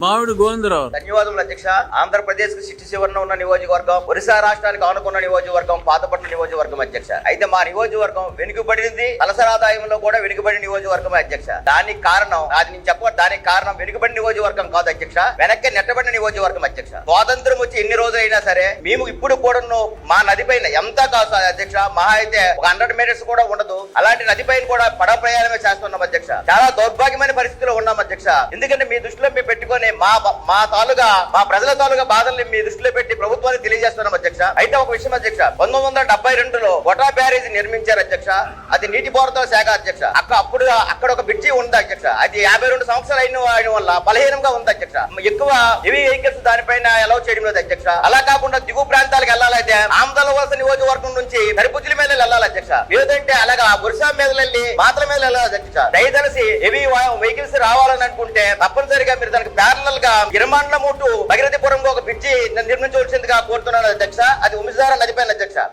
మామిడి గోవిందరావు. ధన్యవాదములు అధ్యక్ష. ఆంధ్రప్రదేశ్ కు సిట్టి చివరన ఉన్న నియోజకవర్గం, ఒరిస్సా రాష్ట్రానికి ఆనుకున్న నియోజకవర్గం పాతపట్నం నియోజకవర్గం అధ్యక్ష. అయితే మా నియోజకవర్గం వెనుకబడింది, తలసరాదాయంలో కూడా వెనుకబడిన నియోజకవర్గం అధ్యక్ష. దానికి కారణం దానికి కారణం వెనుకబడిన నియోజకవర్గం కాదు అధ్యక్ష, వెనక్కి నెట్టబడిన నియోజకవర్గం అధ్యక్ష. స్వాతంత్రం వచ్చి ఎన్ని రోజులైనా సరే మేము ఇప్పుడు కూడా మా నది పైన ఎంత కాదు అధ్యక్ష, మహా అయితే ఒక 100 మీటర్స్ కూడా ఉండదు, అలాంటి నది పైన కూడా పడవ ప్రయాణమే చేస్తున్నాం అధ్యక్ష. చాలా దౌర్భాగ్యమైన పరిస్థితిలో ఉన్నాం అధ్యక్ష. ఎందుకంటే మీ దృష్టిలో మేము పెట్టుకొని మా ప్రజల తాలూగా బాధల్ని మీ దృష్టిలో పెట్టి ప్రభుత్వానికి తెలియజేస్తున్నాం అధ్యక్ష. అయితే ఒక విషయం అధ్యక్ష, 1972లో వటా బ్యారేజ్ నిర్మించారు అధ్యక్ష. అది నీటిపారుదల శాఖ అధ్యక్ష. అక్కడ ఒక బ్రిడ్జి ఉంది అధ్యక్ష. అది 52 సంవత్సరాలు అయిన వల్ల బలహీనంగా ఉంది అధ్యక్ష. ఎక్కువ హెవీ వెహికల్స్ దానిపైన అలౌ చేయడం లేదు అధ్యక్ష. అలా కాకుండా దిగువ ప్రాంతాలకు వెళ్ళాలైతే ఆమదలవలస నియోజకవర్గం నుంచి నరిపుజ్జుల మీద వెళ్ళాలి అధ్యక్ష. లేదంటే అలాగా ఒరిస్సా మీద వెళ్ళి మాతల మీద వెళ్ళాలి అధ్యక్ష. దయచేసి హెవీ వెహికల్స్ రావాలని అనుకుంటే తప్పనిసరిగా మీరు దానికి ప్యారలల్ గా గిరిమండలం భగీరథపురం ఒక బ్రిడ్జి నిర్మించవలసిందిగా కోరుతున్నాను అధ్యక్ష. అది ఉమిసార నదిపైన అధ్యక్ష.